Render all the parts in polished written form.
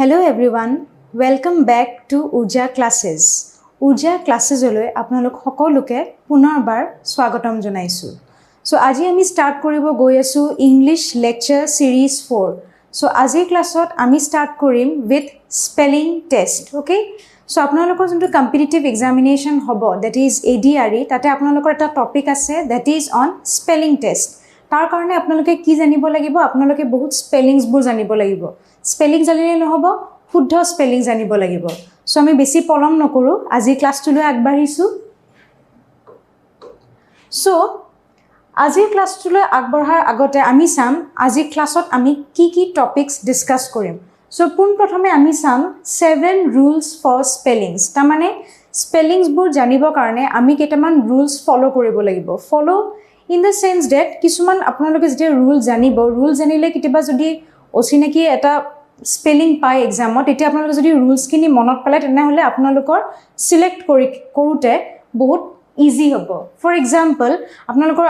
Hello everyone, welcome back to Urja Classes. Urja Classes লৈ আপোনালোক সকলোকে পুনৰবাৰ স্বাগতম জনাইছো। So আজি আমি স্টাৰ্ট কৰিব গৈ আছো English lecture series 4. So আজি ক্লাছত আমি স্টার্ট কৰিম with spelling test, okay? So আপোনালোকৰ যোনটো কম্পিটিটিভ এক্সামিনেশন হ'ব, that is ADRE, তাতে আপোনালোকৰ এটা টপিক আছে that is on spelling test. তাৰ কাৰণে আপোনালোকে কি জানিব লাগিব? আপোনালোকে বহুত স্পেলিংছবোৰ জানিব লাগিব। স্পেলিং জানিলে নহব, শুদ্ধ স্পেলিং জানিব লাগিব। সো আমি বেছি পলম নকৰো, আজি ক্লাছটোলৈ আগবাঢ়িছো। সো আজি ক্লাছটোলৈ আগবঢ়াৰ আগতে আমি চাম আজি ক্লাছত আমি কি কি টপিকস ডিসকাস কৰিম। সো পোনপ্ৰথমে আমি চাম 7 rules for spellings। তাৰ মানে স্পেলিংছবোৰ জানিবৰ কাৰণে আমি কেইটামান rules ফলো কৰিব লাগিব। ফলো in the sense that কিছুমান আপোনালোকে যেতিয়া ৰুল জানিব, ৰুল জানিলে কিবা যদি অচিনাকি এটা স্পেলিং পাই এক্সামত, এতিয়া আপোনালোকে যদি ৰুলছখিনি মনত পালে তেনেহলে আপোনালোকৰ সিলেক্ট কৰোতে বহুত ইজি হ'ব। ফৰ এক্সাম্পল আপোনালোকৰ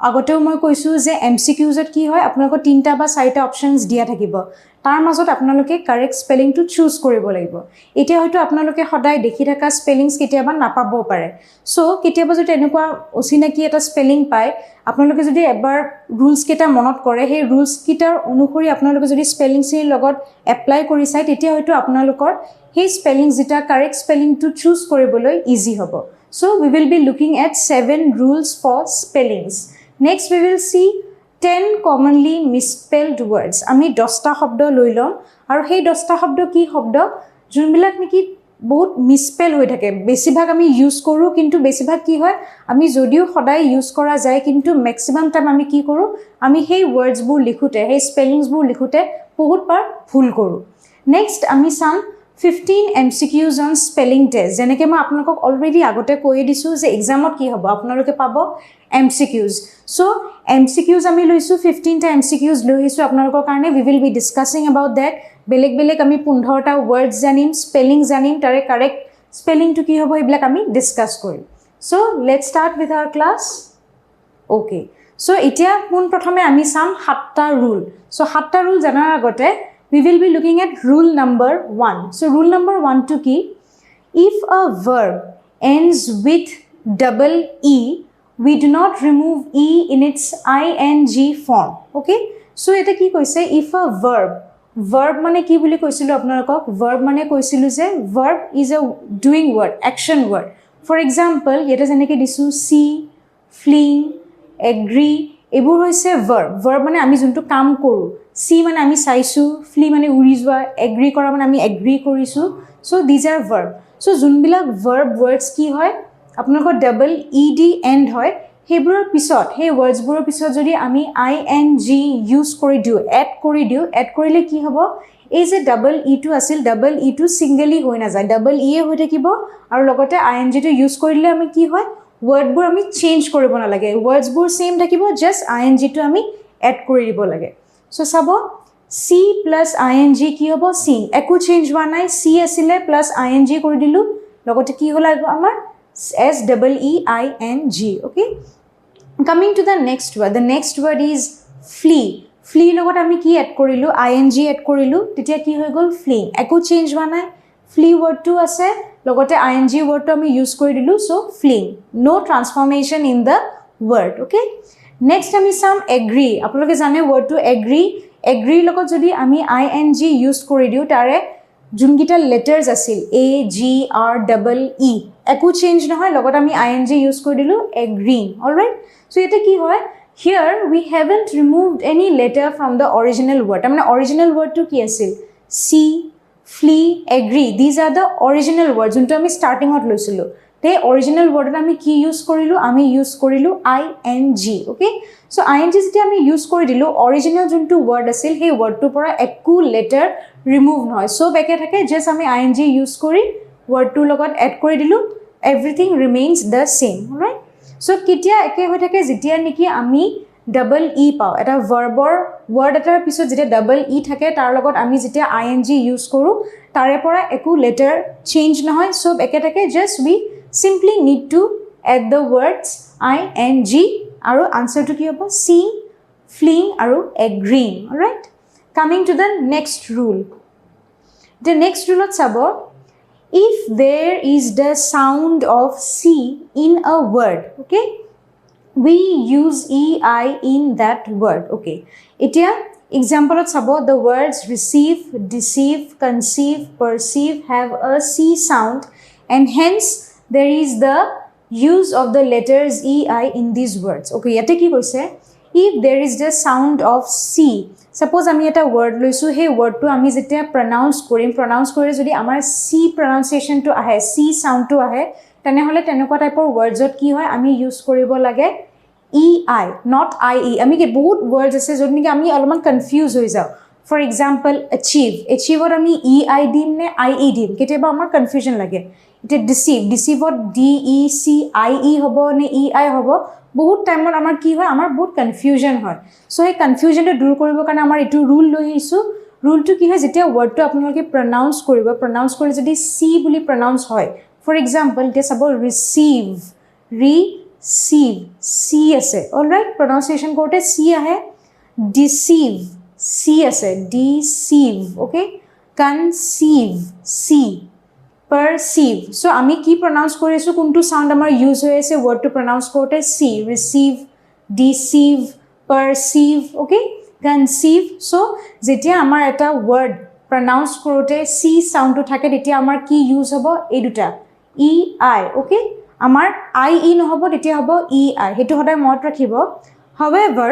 আগতেও মই কৈছো যে এমসিকিউজত কি হয়, আপোনালোকৰ 3টা বা 4টা অপশনস দিয়া থাকিব, তাৰ মাজত আপোনালোকে কাৰেক্ট স্পেলিংটো চুজ কৰিব লাগিব। এতিয়া হয়তো আপোনালোকে সদায় দেখি থকা স্পেলিংছ কেতিয়াবা নাপাব পাৰে। সো কেতিয়াবা যদি এনেকুৱা অচিনাকি এটা স্পেলিং পায়, আপোনালোকে যদি এবাৰ ৰুলছ কেইটা মনত কৰে, সেই ৰুলছ কেইটাৰ অনুসৰি আপোনালোকে যদি স্পেলিংছৰ লগত এপ্লাই কৰি চাই, তেতিয়া হয়তো আপোনালোকৰ সেই স্পেলিং যেটা কাৰেক্ট স্পেলিংটো চুজ কৰিবলৈ ইজি হ'ব। So we will be looking at 7 rules for spellings. Next we will see 10 commonly misspelled words. আমি 10টা শব্দ লৈ লম আৰু সেই 10টা শব্দ কি শব্দ যোনবিলাক নেকি বহুত মিসস্পেল হৈ থাকে, বেছিভাগ আমি ইউজ কৰো, কিন্তু বেছিভাগ কি হয় আমি যদিও সদায় ইউজ কৰা যায়, কিন্তু ম্যাক্সিমাম টাইম আমি কি কৰো, আমি সেই ওয়াৰ্ডসবোৰ লিখোতে, সেই স্পেলিংছবোৰ লিখোতে বহুতবাৰ ভুল কৰো। নেক্সট আমি চাম 15 MCQs on spelling test। যেনেকৈ মই আপোনালোকক অলৰেডি আগতে কৈ দিছো যে এক্সামত কি হ'ব, আপোনালোকে পাব MCQs। সো MCQs আমি লৈছো 15টা MCQs লৈছো আপোনালোকৰ কাৰণে। we will be discussing about that। বেলেগ বেলেগ আমি 15টা ওয়ার্ডস জানিম, স্পেলিং জানিম, তাৰে কাৰেক্ট স্পেলিংটো কি হ'ব এইবিলাক আমি ডিসকাস কৰিম। So let's start with our class. Okay, so এতিয়া প্ৰথমে আমি চাম 7টা ৰুল। সো 7টা ৰুল জানাৰ আগতে we will be looking at rule number 1. So rule number 1 to key, if a verb ends with double E, we do not remove E in its ing form. Okay? So eta ki koise, if a verb mane ki boli koisilu apnalokok, verb mane koisilu je verb is a doing word, action word. For example, yeta jeneke disu see, fling, agree, এবোৰ হৈছে verb। verb মানে আমি যোনটো কাম কৰো। see মানে আমি চাইছো, flee মানে উৰি যোৱা, agree কৰা মানে আমি agree কৰিছো। so these are verb। so যোনবিলাক verb words কি হয়, আপোনালোকৰ double ed end হয়, সেইবোৰৰ পিছত, সেই wordsবোৰৰ পিছত যদি আমি ing ইউজ কৰি দিও, add কৰিলে কি হ'ব, এই যে double e টো আছিল, double e টো সিঙ্গেলি হৈ না যায়, double e হৈ থাকিব আৰু লগতে ing টো ইউজ কৰিলে আমি কি হয়, ওয়াৰ্ডবোৰ আমি চেঞ্জ কৰিব না লাগে, ওয়াৰ্ডসবোৰ সেম থাকিব, জাস্ট ing টো আমি এড কৰি দিব লাগে। সো চাব see plus ing কি হ'ব, seen, একো চেঞ্জ হোৱা নাই, see আছিলে প্লাস ing কৰি দিলু, লগতে কি হ'ল আমাৰ s double e i n g। okay, coming to the next word, the next word is flee। flee লগত আমি কি এড কৰিলু, ing এড কৰিলু, তেতিয়া কি হৈ গল, fleeing, একো চেঞ্জ হোৱা নাই, flee word টো আছে, লগতে ing word টো আমি ইউজ কৰি দিলু, so fleeing, no transformation in the word। okay, next আমি চাম agree। আপোনালোকে জানে word টো agree লগত যদি আমি ing ইউজ কৰি দিও, তাৰে যোনকিটা লেটাৰস আছিল a g r double e, একো চেঞ্জ নহয়, লগত আমি ing ইউজ কৰি দিলু, agreeing। alright, so এটা কি হয়, here we haven't removed any letter from the original word। মানে original word টো কি আছিল, see, flee, agree, these are the original words যোনটো আমি স্টার্টিংত লৈছিলো। তে original word আমি কি ইউজ কৰিলো, আমি ইউজ কৰিলো ing। okay, so ing যেতিয়া আমি ইউজ কৰি দিলো, original যোনটো word আছিল সেই wordটোৰ পৰা একো letter remove নহয়, সব একে থাকে, জাস্ট আমি ing ইউজ কৰি wordটোৰ লগত এড কৰি দিলো, everything remains the same। alright, so কেতিয়া একে হৈ থাকে, যেতিয়া নেকি আমি ডাবল ই পাও, এটা ভাৰ্বৰ ওয়াৰ্ড এটাৰ পিছত যেতিয়া ডাবল ই থাকে, তাৰ লগত আমি যেতিয়া ing ইউজ কৰো, তাৰে পৰা একো লেটাৰ চেঞ্জ নহয়, সব একে থাকে, just we simply need to add the words ing আৰু আনসাৰটো কি হ'ব, seeing, fleeing আৰু agreeing। alright, coming to the next rule, The next rule sabo, if there is the sound of C in a word, okay, we use EI in that word, okay. Itia example sabo, the words receive, deceive, conceive, perceive have a C sound, and hence there is the use of the letters EI in these words, okay. Yate ki koise, if there is the sound of C, suppose ami eta word loisu, he word to ami jetia pronounce kore jodi amar C pronunciation to ahe, C sound to ahe, tene hole tenekwa type of words ot ki hoy ami use koribo lage EI, not IE. ami ke bahut words ase jodi niki ami alman confuse hoi jao. For example, achieve or ami EI dim ne IE dim, keteba amar confusion lage. Ite deceive or DECIE hobo ne EI hobo, বহুত টাইমত আমাৰ কি হয়, আমাৰ বহুত confusion হয়। So এই কনফিউজনটো দূৰ কৰিবৰ কাৰণে আমাৰ এইটো ৰুল লৈ আহিছোঁ। ৰুলটো কি হয়, যেতিয়া ৱৰ্ডটো আপোনালোকে প্ৰনাউন্স কৰিব, প্ৰনাউন্স কৰি যদি চি বুলি প্ৰনাউন্স হয়, ফৰ এক্সাম্পল এতিয়া চাব ৰিচিভ, চি আছে, অলৰাইট, প্ৰনাউন্সিয়েশ্যন কৰোঁতে চি আহে। ডিচিভ, চি আছে, deceive, okay. Conceive, C. perceive, so ami ki pronounce kori asu, kuntu sound amar use hoye ase word to pronounce kote C, receive, deceive, perceive, okay. Conceive, so jetia amar eta word pronounce korote C sound to thake, tetia amar ki use hobo ei duta EI, okay. Amar IE no hobo, tetia hobo EI, hetu hoday mot rakhibo. However,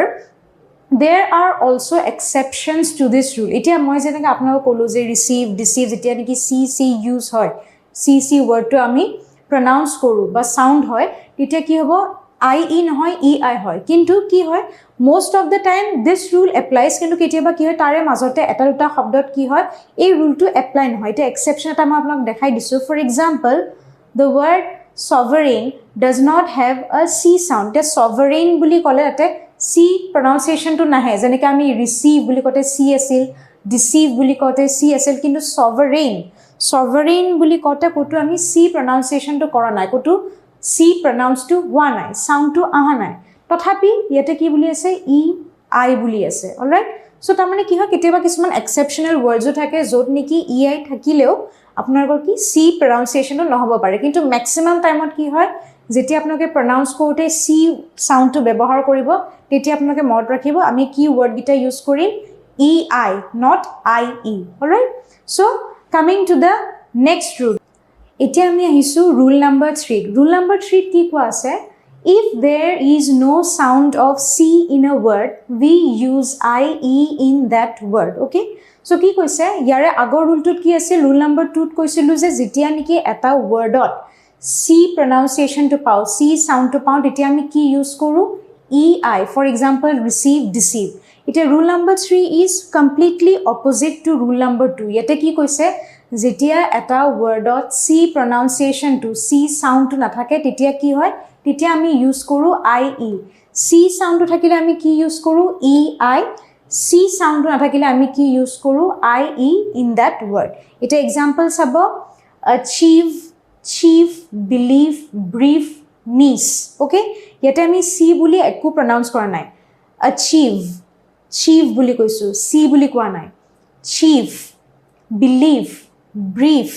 there are also exceptions to this rule. Itia moi jenaka apnalok kolu je receive, deceive jetia niki C use hoy, C word to ami pronounce koru ba sound hoy, tetia ki hobo IE nohoy EI hoy. Kintu ki hoy, most of the time this rule applies, kintu ketiaba ki hoy tare majote eta duta shobdot ki hoy ei rule to apply nohoy. Eta exception eta moi apnalok dekhai disu. For example, the word sovereign does not have a C sound. The sovereign buli kole ate C pronunciation to nahe, jeneke ami receive buli kote C asil, deceive buli kote C asil, kintu sovereign buli kote kotu ami C pronunciation to kora nai, kotu C pronounce to hua nai, sound to aha nai, tothapi yete ki buli ase EI buli ase, all right. So tamane ki hoy keteba kisman exceptional words o thake jot niki EI thakileo apnalokor ki C pronunciation to nohobo pare, kintu maximum time ot ki hoy যেটি আপোনাকে pronounce কৰোতে C sound to ব্যৱহাৰ কৰিব, তেতি আপোনাকে মনত ৰাখিব আমি কি ওয়াৰ্ড গিটা ইউজ কৰিম EI, not IE, all right. So coming to the next rule, এতিয়া আমি আহিছো rule number 3. Rule number 3 কি কোৱা আছে, if there is no sound of C in a word, we use IE in that word, okay. So কি কৈছে, ইয়াৰে আগৰ ৰুলটোত কি আছে, rule number 2 ত কৈছিলো যে যেতিয়া নেকি এটা ওয়ার্ডত C pronunciation to pao, C sound to pao, tetia ami ki use koru EI. For example, receive, deceive. Ite rule number 3 is completely opposite to rule number 2. Yete ki koise, jetia eta wordot C pronunciation to C sound to nathake, tetia ki hoy, tetia ami use koru IE. C sound to thakile ami ki use koru EI. C sound to nathakile ami ki use koru IE in that word. Ite example sabo, achieve, chief, believe, brief, niece, okay. Yete ami C buli ekku pronounce kora nai, achieve, chief buli koisu, C buli koa nai, chief, believe, brief,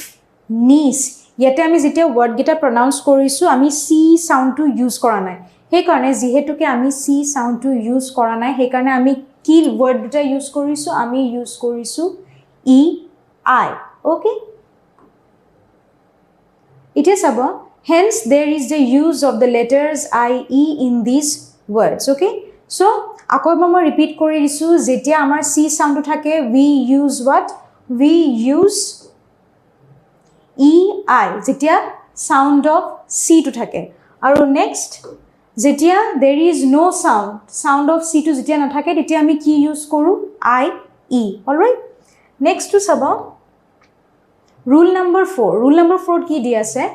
niece, yete ami jetia word gita pronounce korisu ami C sound to use kora nai, he karone jihetuke ami C sound to use kora nai, he karone ami ki word duta use korisu, ami use korisu EI, okay. It is about, hence there is the use of the letters IE in these words, okay. So akoiba moi repeat kori disu, jetia amar C sound to thake, we use what, we use EI jetia sound of C to thake. Aru next, jetia there is no sound of C to jetia na thake, tetia ami ki use koru IE, all right. Next to sabo rule number 4. Rule number 4 ki diya ase,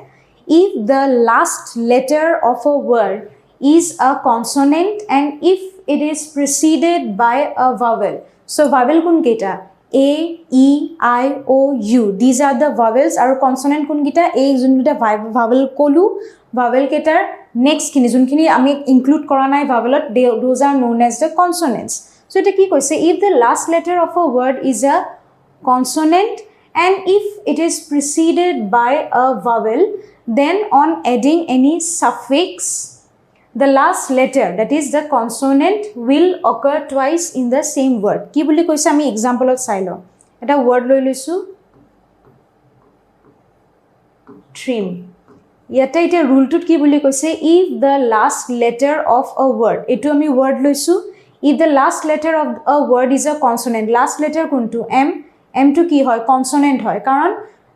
if the last letter of a word is a consonant and if it is preceded by a vowel. So vowel kun keita, A, E, I, O, U. These are the vowels. Aru consonant kun keita, A jun keita vowel kolu, vowel ketar next kini jun kini ami include kora nai vowelot, those are known as the consonants. So eta ki koise, if the last letter of a word is a consonant and if it is preceded by a vowel, then on adding any suffix, the last letter, that is the consonant, will occur twice in the same word. Ki boli koise ami example ot sai lo. Eta word loi loisu trim. Yata ite rule tut ki boli koise, if the last letter of a word, etu ami word loisu, if the last letter of a word is a consonant, last letter kuntu m to ki hoy consonant hoy, karon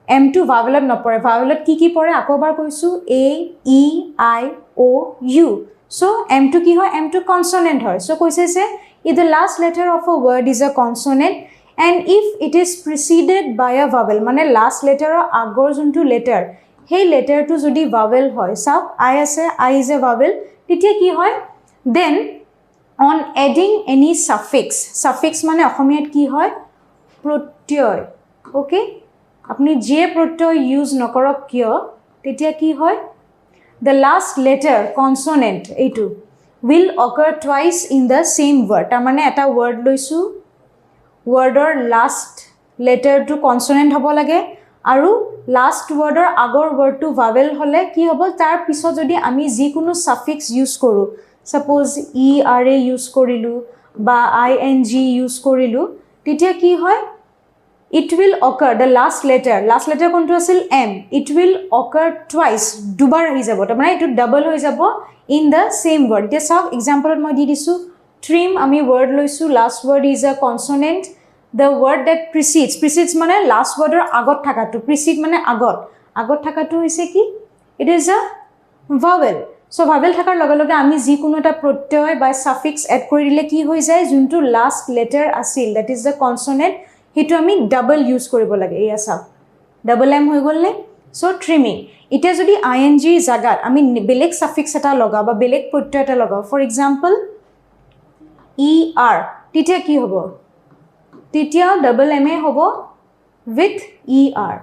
m to vowel ot nopore, vowel ot ki pore akobar koisu a e I o u, so m to ki hoy, m to consonant hoy. So koise se if the last letter of a word is a consonant and if it is preceded by a vowel, mane last letter or agor juntu letter, hey letter to jodi vowel hoy, sab I ase, I is a vowel, titia ki hoy, then on adding any suffix, suffix mane অসমীয়াত কি হয় প্ৰত্যয়, okay আপনি যে প্ৰত্যয় use নকৰক কিয় তেতিয়া কি হয়, the last letter consonant এইটো will occur twice in the same word. তাৰ মানে এটা word লৈছো, wordৰ last letter to consonant হ'ব লাগে আৰু last wordৰ আগৰ word to vowel হলে কি হ'ব, তাৰ পিছত যদি আমি যিকোনো suffix ইউজ কৰো, suppose era ইউজ কৰিলো বা ing ইউজ কৰিলো, তেতিয়া কি হয়, it will occur, the last letter কোনটো আছিল m, it will occur twice, দুবাৰ আহি যাব, তাৰ মানে এটো ডাবল হৈ যাব in the same word. এতিয়া সব এক্সাম্পলত মই দি দিছো trim, আমি word লৈছো, last word is a consonant, the word that precedes মানে last wordৰ আগত থাকাটো, precede মানে আগত থাকাটো হৈছে কি, it is a vowel. So vowel থাকাৰ লগে লগে আমি যিকোনো এটা প্ৰত্যয় বা suffix add কৰি দিলে কি হৈ যায়, যোনটো last letter আছিল, that is the consonant, হেতু আমি ডাবল ইউজ কৰিব লাগে, এয়া সব ডাবল m হৈ গ'ল নে। সো ট্ৰিমিং, এটা যদি ing জাগাত আমি বেলেগ suffix এটা লগা বা বেলেগ প্ৰত্যয় এটা লগা, ফৰ এক্সাম্পল er, তেতিয়া কি হ'ব, তেতিয়া ডাবল m এ হ'ব with er,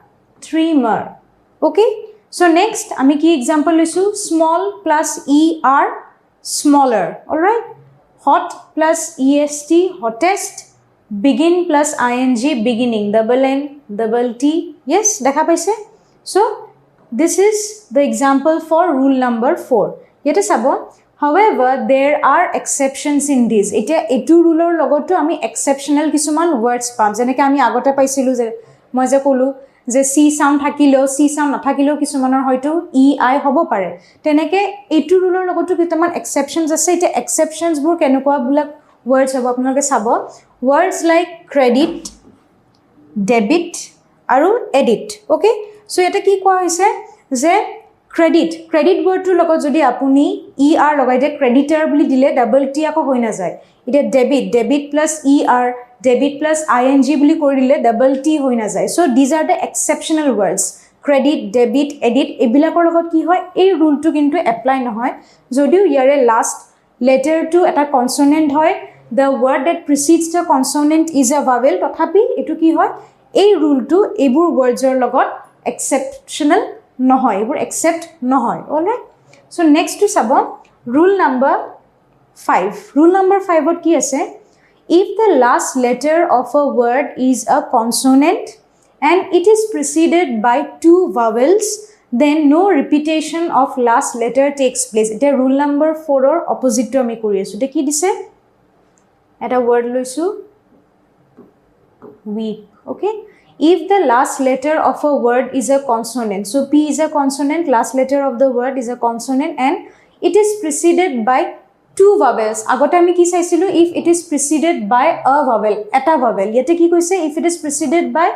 trimmer, okay. So next আমি কি এক্সাম্পল লৈছো, small plus er, smaller, all right. hot plus est, hottest. begin plus ing, beginning, double n double t, yes দেখা পাইছে। So this is the example for rule number 4. yete sabo, however there are exceptions in this. eta etu ruler logoto ami exceptional kisuman words pam, jeneke ami agote paisilu je moi je kolu যে c sound থাকিলো c sound নাথাকিলো কিছুমানৰ হয়তো e i হ'ব পাৰে, তেনেকে এটু ৰুলৰ লগতো কিমান এক্সেপশনস আছে। এটা এক্সেপশনস বোৰ কেনেকুৱা বুলা words হ'ব আপোনালোকে চাব, words like credit, debit আৰু edit, okay. so এটা কি কোৱা হৈছে যে credit word টো লগত যদি আপুনি er লগাই দিয়ে, creditor বুলি দিলে ডাবল টি আকৌ হৈ না যায়। এটা debit plus er, debit plus ing বুলি কৰি দিলে ডাবল টি হৈ না যায়। so these are the exceptional words, credit, debit, edit, এবিলাকৰ লগত কি হয়, এই ৰুলটো কিন্তু এপ্লাই নহয় যদিও ইয়াৰে লাষ্ট letter to এটা consonant হয়, the word that precedes the consonant is a vowel, তথাপি এটো কি হয়, এই ৰুলটো এইবোৰ wordsৰ লগত exceptional নহয়, এইবোৰ accept নহয়, all right. so next to চাব rule number 5. rule number 5 ত কি আছে, if the last letter of a word is a consonant and it is preceded by 2 vowels, then no repetition of last letter takes place. এটা rule number 4 or opposite to আমি কৰি আছো। দেখি দিছে এটা word লৈছো weep, okay. if the last letter of a word is a consonant, so p is a consonant, last letter of the word is a consonant and it is preceded by 2 vowels, agote ami ki saisilu if it is preceded by a vowel, eta vowel, yete ki koise if it is preceded by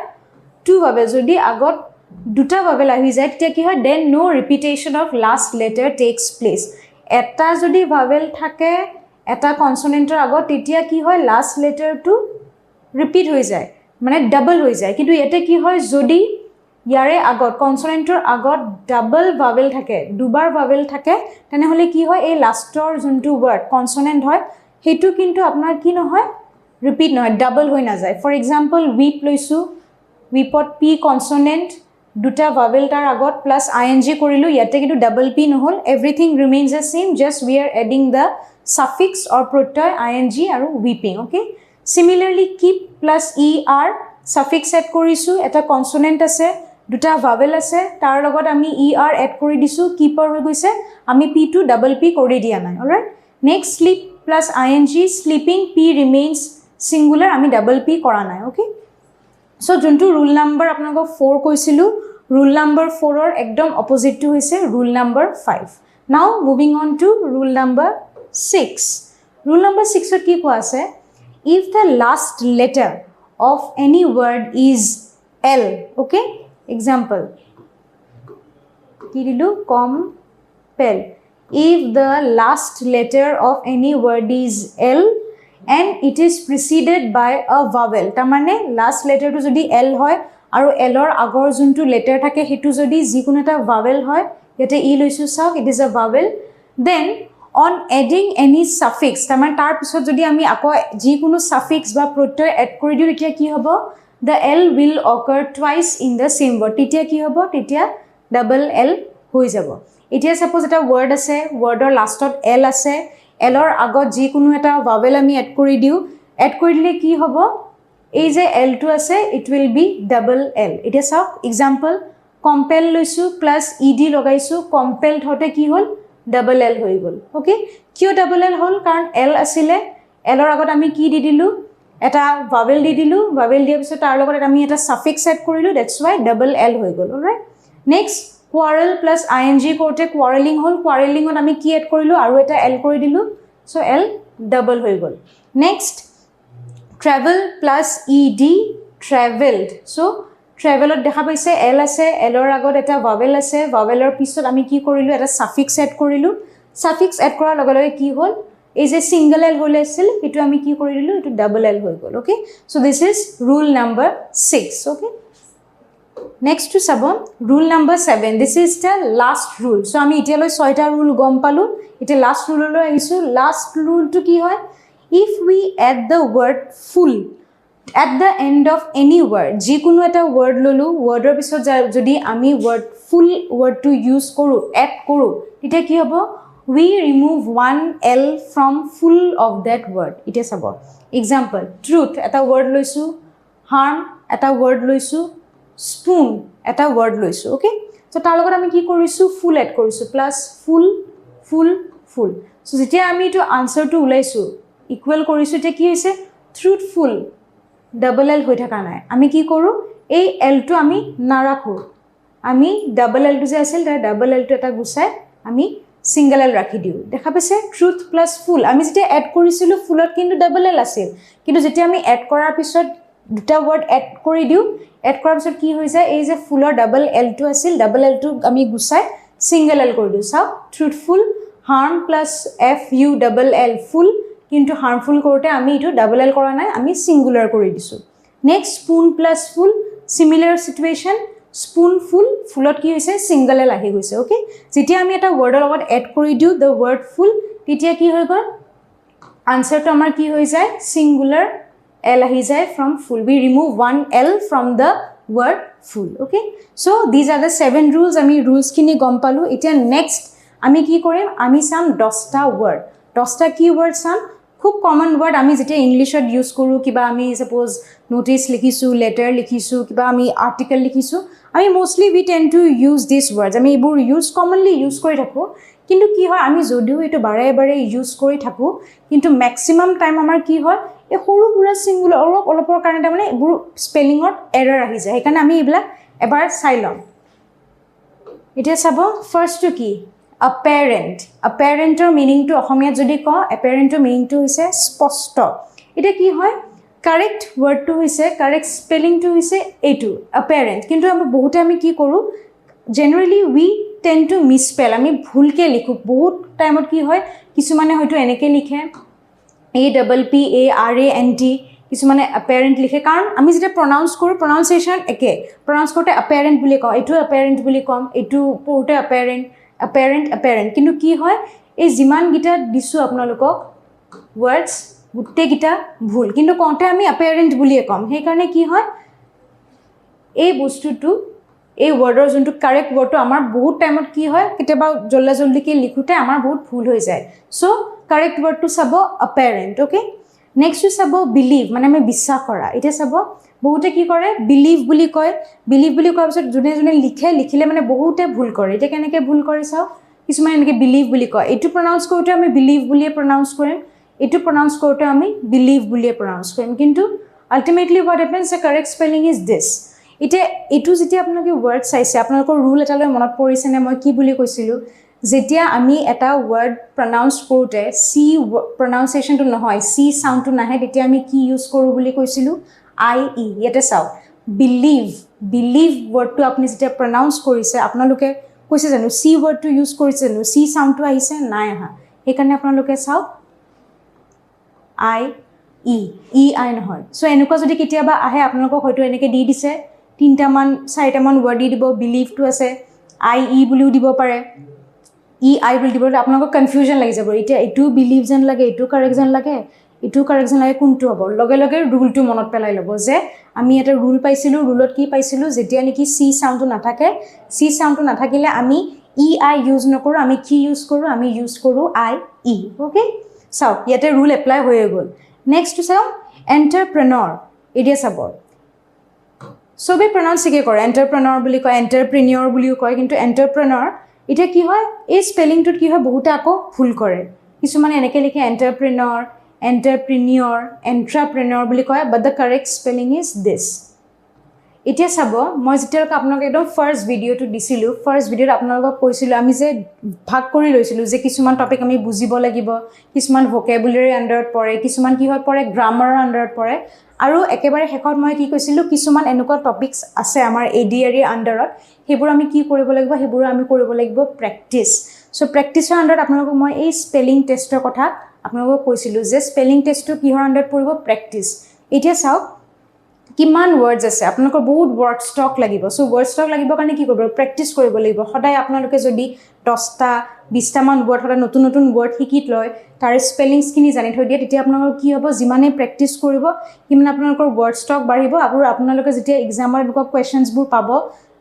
2 vowels, jodi agot দুটা vowel আহি যায় তেতিয়া কি হয়, then no repetition of last letter takes place. এটা যদি vowel থাকে এটা কনসোনেন্টৰ আগত, তেতিয়া কি হয়, লাস্ট লেটাৰটো ৰিপিট হৈ যায়, মানে ডাবল হৈ যায়। কিন্তু এতে কি হয়, যদি ইয়াৰে আগত কনসোনেন্টৰ আগত ডাবল vowel থাকে, দুবাৰ vowel থাকে, তেনেহলে কি হয়, এই লাস্টৰ যোনটো ওয়াৰ্ড কনসোনেন্ট হয় হেতু কিন্তু আপোনাৰ কি নহয়, ৰিপিট নহয়, ডাবল হৈ না যায়। ফৰ এক্সাম্পল weep লৈছো, weepত p কনসোনেন্ট, দুটা vowel তাৰ আগত প্লাস ing কৰিলো, ইয়াতে কিন্তু ডাবল p নহল, everything ৰিমেইনস the same, just we are adding the suffix or prototype ing আৰু weeping, okay. similarly keep plus er, suffix add কৰিছো এটা consonant আছে দুটা vowel আছে তাৰ লগত আমি er add কৰি দিছো keeper হৈ গৈছে আমি p to double p কৰি দিয়া নাই alright next sleep plus ing sleeping p remains singular আমি double p কৰা নাই okay so যোনটো rule number আপোনাক 4 কৈছিলো rule number 4 or ekdom opposite to hoise rule number 5 now moving on to rule number 6 rule number 6 ot ki koa ase if the last letter of any word is l okay example ki dilu compel if the last letter of any word is l and it is preceded by a vowel tamane last letter to jodi l hoy aru l or agor juntu letter thake hetu jodi jikunu eta vowel hoy yete e loisu sauk it is a vowel then on adding any suffix taman tar pisot jodi ami ako jikunu suffix ba protoy add kori diu etia ki hobo the l will occur twice in the same word titia ki hobo titia double l hoi jabo etia suppose eta word ase word or last ot l ase l or agot jikunu eta vowel ami add kori diu add kori dile ki hobo ei je l to ase it will be double l etia sauk example compel loisu plus ed logaisu compelled hote ki hol double l hoi gol okay kyo double l hol karon l asile l or agot ami ki di dilu eta vowel di dilu vowel dia piso tar logot ami eta suffix add korilu that's why double l hoi gol all right next quarrel plus ing korte quarreling hol quarreling on ami ki add korilu aru eta l kori dilu so l double hoi gol next travel plus ed traveled so travel ot dekha paise l ase l or agot eta vowel ase vowel or pisot ami ki korilu eta suffix add korilu suffix add korar loge loge ki hol ei je single l hole asil etu ami ki kori dilu etu double l hoi gol okay so this is rule number 6 okay next to sabon rule number 7 this is the last rule so ami etia loi 6 ta rule gom palu ite last rule loi ahisu last rule to ki hoy if we add the word full at the end of any word jikunu eta word lolu word or pisot jodi ami word full word to use koru add koru ite ki hobo we remove one l from full of that word ite sabo example truth eta word loisu harm eta word loisu spoon eta word loisu okay so tar logot ami ki korisu full add korisu plus full so jetia ami to answer to ulaisu equal korisu te ki hoise truthful double l hoi thaka nai ami ki koru ei l to ami narakhu ami double l to je asil ta double l to eta gusai ami single l rakhi diu dekha paise truth plus full ami jetia add korisilu fullot kintu double l asil kintu jetia ami add korar pisot duta word add kori diu add korar pisot ki hoi jay ei je fullor double l to asil double l to ami gusai single l kori diu sa truthful harm plus f u double l full কিন্তু harmful korte ami etu double l kora nai ami singular kori disu next spoon plus full similar situation spoonful fullot ki hoise single l ahi hoise okay jetia ami eta word or logot add kori diu the word full titia ki hoy gol answer to amar ki hoy jay singular l ahi jay from full we remove one l from the word full okay so these are the 7 rules ami rules kini gom palu etia next ami ki korim ami sam 10 ta word 10 ta keyword sam খুব common word আমি যেটা ইংলিশত use কৰো কিবা আমি suppose notice লিখিছো letter লিখিছো কিবা আমি আর্টিকেল লিখিছো আমি mostly we tend to use this words আমি এবোৰ ইউজ কমনলি ইউজ কৰি থাকো কিন্তু কি হয় আমি যদিও এটো বাৰে বাৰে ইউজ কৰি থাকো কিন্তু ম্যাক্সিমাম টাইম আমাৰ কি হয় এই সৰু পুৰা সিঙ্গুলাৰ অলপৰ কাৰণে মানে এবোৰ স্পেলিংত এৰৰ আহি যায় সেইকাৰণে আমি এইবিলাক এবাৰ চাই লম এটা চাব ফাৰ্স্ট টু কি apparent or meaning to অসমীয়া যদি ক apparent or meaning to হৈছে স্পষ্ট এটা কি হয় correct word to হৈছে correct spelling to হৈছে এটো apparent কিন্তু আমি বহুতে আমি কি কৰো generally we tend to misspell আমি ভুলকে লিখো বহুত টাইমত কি হয় কিছু মানে হয়তো এনেকে লিখে a double p a r a n t কিছু মানে apparent লিখে কাৰণ আমি যেটা pronounce কৰো pronunciation একে pronounce করতে apparent বুলি কও এটো apparent বুলি কম এটো পঢ়তে apparent কিন্তু কি হয় এই জিমান গিটা দিছো আপোনালোকক words গুটে গিটা ভুল কিন্তু কোনটা আমি apparent বুলিয়ে কম সেই কাৰণে কি হয় এই বস্তুটো এই ওয়াৰ্ডৰ যোনটো কাৰেক্ট ওয়াৰ্ডটো আমাৰ বহুত টাইমত কি হয় কিতেবা জল্দি কে লিখুতে আমাৰ বহুত ভুল হৈ যায় সো কাৰেক্ট ওয়াৰ্ডটো চাব apparent okay নেক্সট চাব বিলিভ মানে আমি বিশ্বাস কৰা এতিয়া চাব বহুতে কি কৰে বিলিভ বুলি কয় কোৱাৰ পিছত যোনে যোনে লিখিলে মানে বহুতে ভুল কৰে এতিয়া কেনেকৈ ভুল কৰে চাও কিছুমান এনেকৈ বিলিভ বুলি কয় এইটো প্ৰনাউন্স কৰোঁতে আমি বিলিভ বুলিয়ে প্ৰনাউন্স কৰিম এইটো প্ৰনাউন্স কৰোঁতে আমি বিলিভ বুলিয়ে প্ৰনাউন্স কৰিম কিন্তু ultimately what happens the correct spelling is this এতিয়া এইটো যেতিয়া আপোনালোকে ৱৰ্ড চাইছে আপোনালোকৰ ৰুল এটালৈ মনত পৰিছেনে মই কি বুলি কৈছিলোঁ যেতিয়া আমি এটা ৱৰ্ড প্ৰনাউন্স কৰোঁতে চি প্ৰনাউন্সিয়েশ্যনটো নহয় চি চাউণ্ডটো নাহে তেতিয়া আমি কি ইউজ কৰোঁ বুলি কৈছিলোঁ আই ই ইয়াতে চাওক বিলিভ ৱৰ্ডটো আপুনি যেতিয়া প্ৰনাউন্স কৰিছে আপোনালোকে কৈছে জানো চি ৱৰ্ডটো ইউজ কৰিছে জানো চি চাউণ্ডটো আহিছে নাই অহা সেইকাৰণে আপোনালোকে চাওক আই ই আই নহয় চ' এনেকুৱা যদি কেতিয়াবা আহে আপোনালোকক হয়তো এনেকৈ দি দিছে 3-4টা ৱৰ্ড দি দিব বিলিভটো আছে আই ই বুলিও দিব পাৰে আই বুলি দিব আপোনালোকক কনফিউজন লাগি যাব এতিয়া এইটো বিলিভ যেন লাগে এইটো কাৰেক্ট যেন লাগে কোনটো হ'ব লগে লগে ৰুলটো মনত পেলাই ল'ব যে আমি এটা ৰুল পাইছিলোঁ ৰুলত কি পাইছিলোঁ যেতিয়া নেকি চি চাউণ্ডটো নাথাকিলে আমি আই ইউজ নকৰোঁ আমি কি ইউজ কৰোঁ আমি ইউজ কৰোঁ আই ই অ'কে চাওক ইয়াতে ৰুল এপ্লাই হৈয়ে গ'ল নেক্সটটো চাওক এণ্টাৰপ্ৰেনৰ এতিয়া চাব চবেই প্ৰনাউন্স ঠিকে কৰে এণ্টাৰপ্ৰেনৰ বুলি কয় এণ্টাৰপ্ৰিনিয়ৰ বুলিও কয় কিন্তু এণ্টাৰপ্ৰেনৰ এতিয়া কি হয় এই স্পেলিংটোত কি হয় বহুতে আকৌ ভুল কৰে কিছুমানে এনেকৈ লিখে এণ্টাৰপ্ৰিনিয়ৰ বুলি কয় but the correct spelling is this এতিয়া চাব মই যেতিয়ালৈকে আপোনালোকে একদম ফাৰ্ষ্ট ভিডিঅ'টো দিছিলোঁ ফাৰ্ষ্ট ভিডিঅ'ত আপোনালোকক কৈছিলোঁ আমি যে ভাগ কৰি লৈছিলোঁ যে কিছুমান টপিক আমি বুজিব লাগিব কিছুমান ভকেবুলাৰী আণ্ডাৰত পৰে কিছুমান কিহত পৰে গ্ৰামাৰৰ আণ্ডাৰত পৰে আৰু একেবাৰে শেষত মই কি কৈছিলোঁ কিছুমান এনেকুৱা টপিকছ আছে আমাৰ ADRE আণ্ডাৰত সেইবোৰ আমি কি কৰিব লাগিব সেইবোৰ আমি কৰিব লাগিব প্ৰেক্টিছ চ' প্ৰেক্টিছৰ আণ্ডাৰত আপোনালোকক মই এই স্পেলিং টেষ্টৰ কথা আপোনালোকক কৈছিলোঁ যে স্পেলিং টেষ্টটো কিহৰ আণ্ডাৰত পৰিব প্ৰেক্টিছ এতিয়া চাওক কিমান ৱৰ্ডছ আছে আপোনালোকৰ বহুত ৱৰ্ড ষ্টক লাগিব চ' ৱৰ্ড ষ্টক লাগিব কাৰণে কি কৰিব প্ৰেক্টিছ কৰিব লাগিব সদায় আপোনালোকে যদি 10-20টামান ৱৰ্ড সদায় নতুন ৱৰ্ড শিকি লয় তাৰ স্পেলিংছখিনি জানি থৈ দিয়ে তেতিয়া আপোনালোকৰ কি হ'ব যিমানে প্ৰেক্টিছ কৰিব সিমান আপোনালোকৰ ৱৰ্ড ষ্টক বাঢ়িব আৰু আপোনালোকে যেতিয়া এক্সামৰ এনেকুৱা কুৱেশ্যনছবোৰ পাব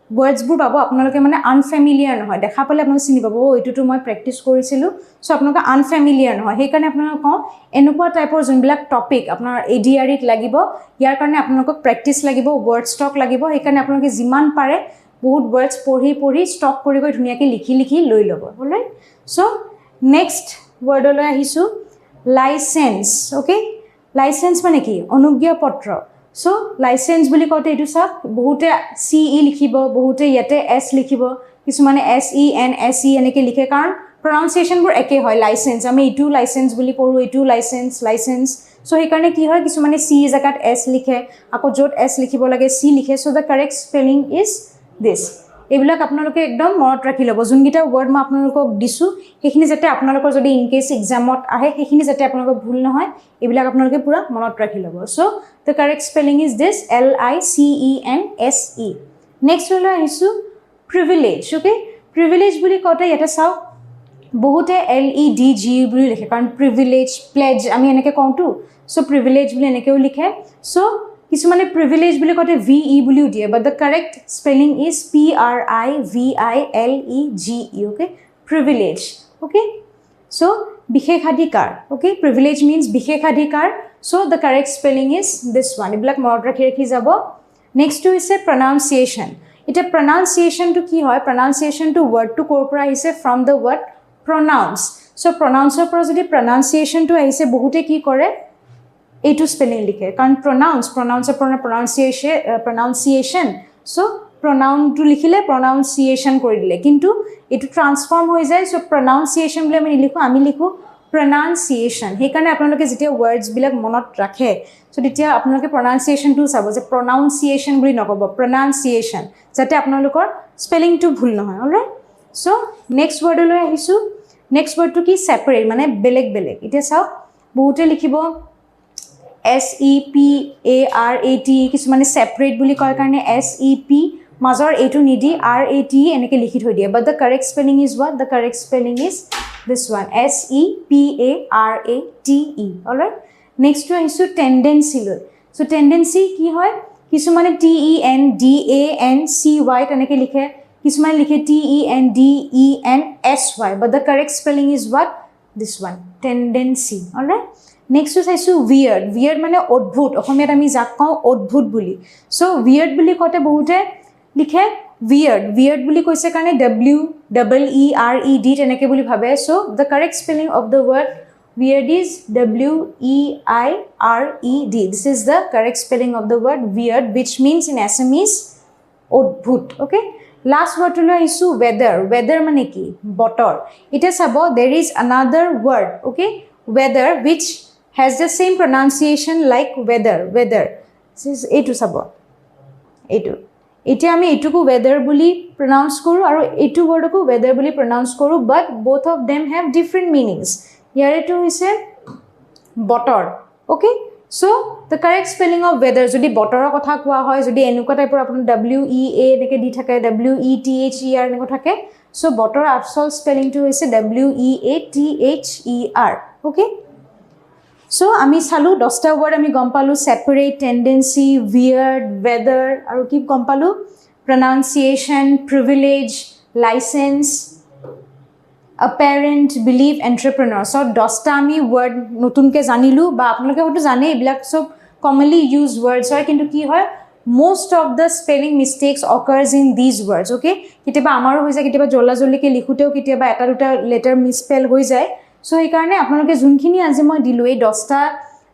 ৱৰ্ডছবোৰ পাব আপোনালোকে মানে আনফেমিলিয়াৰ নহয় দেখা পালে আপোনালোকে চিনি পাব এইটোতো মই প্ৰেক্টিছ কৰিছিলোঁ চ' আপোনালোকে আনফেমিলিয়াৰ নহয় সেইকাৰণে আপোনালোকক কওঁ এনেকুৱা টাইপৰ যোনবিলাক টপিক আপোনাৰ ADREত লাগিব ইয়াৰ কাৰণে আপোনালোকক প্ৰেক্টিছ লাগিব ৱৰ্ড ষ্টক লাগিব সেইকাৰণে আপোনালোকে যিমান পাৰে বহুত ৱৰ্ডছ পঢ়ি ষ্টক কৰি ধুনীয়াকৈ লিখি লৈ ল'ব হ'লে চ' নেক্সট ৱৰ্ডলৈ আহিছোঁ লাইচেন্স অ'কে লাইচেন্স মানে কি অনুজ্ঞাপত্ৰ চ' লাইচেন্স বুলি কওঁতে এইটো চাওক বহুতে CE লিখিব বহুতে ইয়াতে S লিখিব কিছুমানে SEN এনেকৈ লিখে কাৰণ প্ৰনাউন্সিয়েশ্যনবোৰ একে হয় লাইচেন্স আমি এইটো লাইচেন্স বুলি পঢ়োঁ এইটো লাইচেন্স চ' সেইকাৰণে কি হয় কিছুমানে C জেগাত S লিখে আকৌ য'ত S লিখিব লাগে C লিখে so' the correct spelling is this এইবিলাক আপোনালোকে একদম মনত ৰাখি ল'ব যোনকেইটা ৱৰ্ড মই আপোনালোকক দিছোঁ সেইখিনি যাতে আপোনালোকৰ যদি ইনকেছ এক্সামত আহে সেইখিনি যাতে আপোনালোকৰ ভুল নহয় এইবিলাক আপোনালোকে পূৰা মনত ৰাখি ল'ব so' the correct spelling is this LICENSE নেক্সটলৈ আহিছোঁ প্ৰিভিলেজ অ'কে প্ৰিভিলেজ বুলি কওঁতে ইয়াতে চাওক বহুতে LEDG বুলি লিখে কাৰণ প্ৰিভিলেজ প্লেজ আমি এনেকৈ কওঁতো চ' প্ৰিভিলেজ বুলি এনেকৈও লিখে চ' কিছুমানে প্ৰিভিলেজ বুলি কওঁতে VE বুলিও দিয়ে but the correct spelling is PRIVILEGE okay privilege okay so' বিশেষাধিকাৰ অ'কে প্ৰিভিলেজ মিনছ বিশেষাধিকাৰ so' the correct spelling is this one এইবিলাক মনত ৰাখি যাব নেক্সটটো হৈছে প্ৰনাউন্সিয়েশ্যন এতিয়া প্ৰনাউন্সিয়েশ্যনটো কি হয় প্ৰনাউন্সিয়েশ্যনটো ৱৰ্ডটো ক'ৰ পৰা আহিছে ফ্ৰম দ্য ৱৰ্ড প্ৰনাউন্স চ' প্ৰনাউন্সৰ পৰা যদি প্ৰনাউন্সিয়েশ্যনটো আহিছে বহুতে কি কৰে এইটো স্পেলিং লিখে কাৰণ প্ৰনাউন্সৰ পৰা প্ৰনাউন্সিয়েশ্যন চ' প্ৰনাউনটো লিখিলে প্ৰনাউন্সিয়েশ্যন কৰি দিলে কিন্তু এইটো ট্ৰান্সফৰ্ম হৈ যায় চ' প্ৰনাউন্সিয়েশ্যন বুলি আমি নিলিখোঁ আমি লিখোঁ প্ৰনাউন্সিয়েশ্যন সেইকাৰণে আপোনালোকে যেতিয়া ৱৰ্ডছবিলাক মনত ৰাখে চ' তেতিয়া আপোনালোকে প্ৰনাউন্সিয়েশ্যনটোও চাব যে প্ৰনাউন্সিয়েশ্যন বুলি নক'ব প্ৰনাউন্সিয়েশ্যন যাতে আপোনালোকৰ স্পেলিংটো ভুল নহয় অলৰাইট চ' নেক্সট ৱৰ্ডলৈ আহিছোঁ নেক্সট ৱৰ্ডটো কি ছেপাৰেট মানে বেলেগ এতিয়া চাওক বহুতে লিখিব SEPARAT কিছুমানে ছেপাৰেট বুলি কয় কাৰণে SEP মাজৰ এইটো নিদি RATE এনেকৈ লিখি থৈ দিয়ে but the correct spelling is what the correct spelling is this one SEPARATE alright নেক্সটটো আহিছোঁ টেণ্ডেঞ্চিলৈ চ' টেণ্ডেঞ্চি কি হয় কিছুমানে TENDANCY তেনেকৈ লিখে কিছুমানে লিখে TENDENSY but the correct spelling is what this one tendency alright next চাইছোঁ weird weird মানে অদ্ভুত অসমীয়াত আমি যাক কওঁ অদ্ভুত বুলি সো weird বুলি কওঁতে বহুতে লিখে weird বুলি কৈছে কাৰণে WEERED তেনেকৈ বুলি ভাবে so the correct spelling of the word weird is WEIRED this is the correct spelling of the word weird which means in Assamese অদ্ভুত okay last word to লৈ আহিছোঁ weather মানে কি বতৰ এটা চাব there is another word okay weather which has the same pronunciation like weather this is এইটো চাব এইটো এতিয়া আমি এইটোকো weather বুলি pronounce কৰো আৰু এইটো wordকো weather বুলি pronounce কৰো but both of them have different meanings ইয়াৰেটো হৈছে বতৰ okay so the correct spelling of weather যদি বতৰৰ কথা কোৱা হয় যদি এনেকুৱা টাইপৰ আপোনাৰ WEA এনেকৈ দি থাকে WETHER এনেকৈ থাকে so বতৰ আচল স্পেলিংটো হৈছে WEATHER okay so আমি চালো 10টা word আমি গম পালো separate tendency weird weather আৰু কি গম পালো pronunciation privilege license apparent belief entrepreneur so 10টা আমি word নতুনকৈ জানিলো বা আপোনালোকে হয়তো জানে এইবিলাক সব commonly used words হয় কিন্তু কি হয় most of the spelling mistakes occurs in these words okay কিতেবা আমাৰো হৈ যায় কিতেবা জল্লাজল্লিকে লিখোতেও কিতেবা এটা দুটা লেটাৰ মিসপেল হৈ যায় সো এই কাৰণে আপোনালোকে যোনখিনি আজি মই দিলো এই 10টা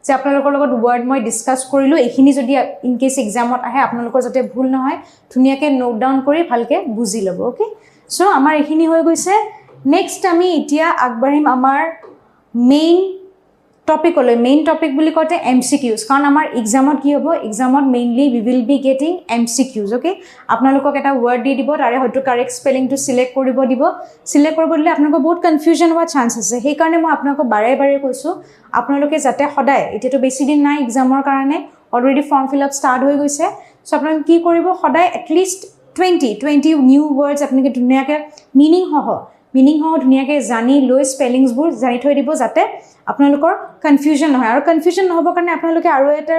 যে আপোনালোকৰ লগত ওয়াৰ্ড মই ডিসকাস কৰিলো এইখিনি যদি ইন কেস এক্সামত আহে আপোনালোকৰ যাতে ভুল নহয় ধুনিয়াকে নোট ডাউন কৰি ভালকে বুজি ল'ব ওকে সো আমাৰ এইখিনি হৈ গৈছে নেক্সট আমি এতিয়া আগবাঢ়িম আমাৰ মেইন টপিকলৈ মেইন টপিক বুলি কওঁতে MCQs কাৰণ আমাৰ এক্সামত কি হ'ব এক্সামত mainly we will be getting MCQs okay আপোনালোকক এটা ওয়াৰ্ড দি দিব তাৰে হয়তো কাৰেক্ট স্পেলিংটো সিলেক্ট কৰিব দিব সিলেক্ট কৰিব দিলে আপোনালোকৰ বহুত কনফিউজন হোৱাৰ চান্স আছে সেই কাৰণে মই আপোনালোকক বাৰে বাৰে কৈছো আপোনালোকে যাতে সদায় এতিয়াতো বেছি দিন নাই এক্সামৰ কাৰণে already form fill up start হৈ গৈছে সো আপোনালোকে কি কৰিব সদায় এটলিষ্ট 20 নিউ ওয়াৰ্ডস আপোনালোকে ধুনীয়াকৈ মিনিং হহ ধুনীয়াকৈ জানি লৈ স্পেলিংছবোৰ জানি থৈ দিব যাতে আপোনালোকৰ কনফিউজন নহয় আৰু কনফিউজন নহব কাৰণে আপোনালোকে আৰু এটা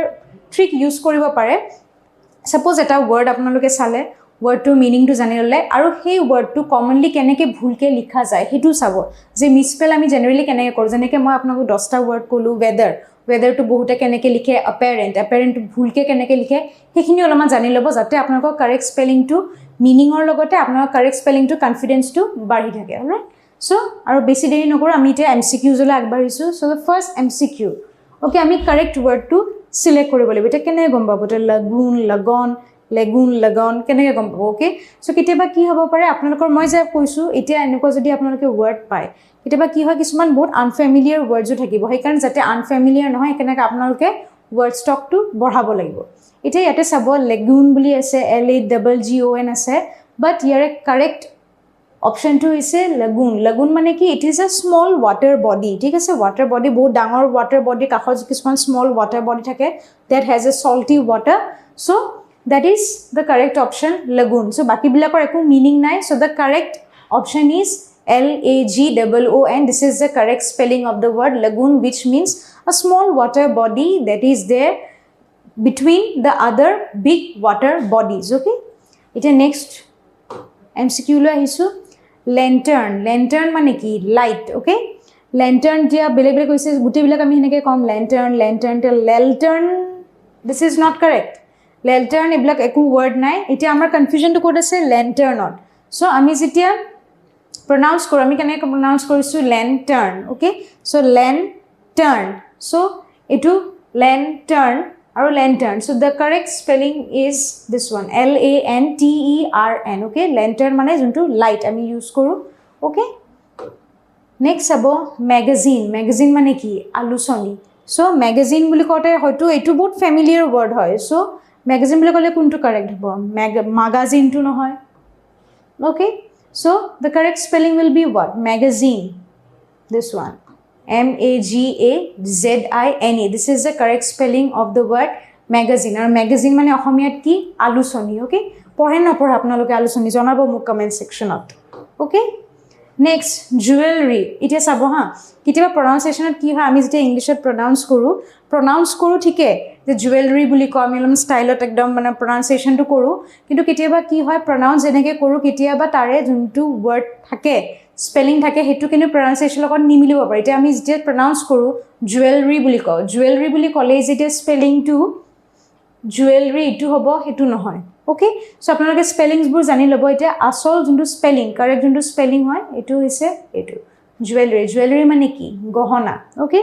ট্ৰিক ইউজ কৰিব পাৰে সাপোজ এটা ওয়াৰ্ড আপোনালোকে চালে ওয়াৰ্ডটো মিনিংটো জানি ললে আৰু সেই ওয়াৰ্ডটো কমনলি কেনেকৈ ভুলকৈ লিখা যায় হেতু চাব যে মিসপেল আমি জেনাৰেলি কেনেকৈ কৰো যেনেকৈ মই আপোনালোকক 10টা ওয়াৰ্ড কলো weatherটো বহুতে কেনেকৈ লিখে apparent ভুলকৈ কেনেকৈ লিখে সেইখিনি অলপমান জানি ল'ব যাতে আপোনালোকৰ কাৰেক্ট স্পেলিংটো মিনিংৰ লগতে আপোনাৰ কাৰেক্ট স্পেলিংটো কনফিডেন্সটো বাঢ়ি থাকে অলৰাইট সো আৰু বেছি দেৰি নকৰো আমি এতিয়া MCQs লৈ আগবাঢ়িছো so the first MCQ okay আমি কাৰেক্ট ওয়াৰ্ডটো সিলেক্ট কৰিব লাগিব এটা কেনে গম পাব এটা lagoon কেনেকৈ গম পাব ওকে সো কেতিয়াবা কি হ'ব পাৰে আপোনালোকৰ মই যে কৈছো এতিয়া এনেকুৱা যদি আপোনালোকে ওয়াৰ্ড পায় কেতিয়াবা কি হয় কিছুমান বহুত আনফেমিলিয়াৰ ওয়াৰ্ডজো থাকিব সেই কাৰণ যাতে আনফেমিলিয়াৰ নহয় কেনেকৈ আপোনালোকে ওয়াৰ্ড ষ্টকটো বঢ়াব লাগিব এতিয়া ইয়াতে চাব lagoon বুলি আছে LAGGON আছে বাট ইয়াৰে কাৰেক্ট অপশনটো হৈছে lagoon মানে কি it is a small water body ঠিক আছে ওয়াটাৰ বডি বহুত ডাঙৰ ওয়াটাৰ বডি কাষত কিছুমান স্মল ওয়াটাৰ বডি থাকে that has a salty water so that is the correct option lagoon so baki bilakor eku meaning nai so the correct option is LAGOON this is the correct spelling of the word lagoon which means a small water body that is there between the other big water bodies okay ita next MCQ lo ahisu lantern mane ki light okay lantern dia bele koise guti bilak ami heneke kom lantern this is not correct lantern এবিলাক একো word নাই এটা আমাৰ কনফিউজনটো code আছে lanternত so আমি যেতিয়া pronouns কৰো আমি কেনে প্ৰনাউন্স কৰিছো lantern okay so lantern so এটো lantern আৰু lantern so the correct spelling is this one LANTERN okay lantern মানে যোনটো লাইট আমি ইউজ কৰো okay next abo magazine মানে কি আলোচনী so magazine বুলি কওঁতে হয়তো এটো বহুত ফ্যামিলিয়াৰ ওয়ার্ড হয় so magazine বুলি কলে কোনটো কারেক্ট হ'ব magazine to নহয় okay so the correct spelling will be what magazine this one MAGAZINE this is the correct spelling of the word magazine or magazine মানে অসমীয়াত কি আলোচনী okay পঢ়ে না পঢ়ে আপোনালোকে আলোচনী জনাব মোক কমেন্ট সেকশনত okay next jewelry এটা চাব হা কিবা pronunciationত কি হয় আমি যেটা ইংলিশত pronounce কৰো ঠিকে যে jewelry বুলি কও আমি অলপ স্টাইলত একদম মানে pronunciationটো কৰো কিন্তু কেতিয়াবা কি হয় pronounce এনেকে কৰো কেতিয়াবা তাৰে যোনটো word থাকে স্পেলিং থাকে হেতু কিন্তু প্ৰনাউন্সিয়েচন লগত নিমিলিব পাৰে এটা আমি যেতিয়া প্ৰনাউন্স কৰো জুৱেলাৰী বুলি কওঁ জুৱেলাৰী বুলি ক'লে যেতিয়া স্পেলিংটো জুৱেলাৰী ইটো হ'ব হেতু নহয় ওকে সো আপোনালোকে স্পেলিংছবোৰ জানি ল'ব এতিয়া আসল যোনটো স্পেলিং কাৰেক্ট যোনটো স্পেলিং হয় এটো হৈছে এটো জুৱেলাৰী জুৱেলাৰী মানে কি গহনা ওকে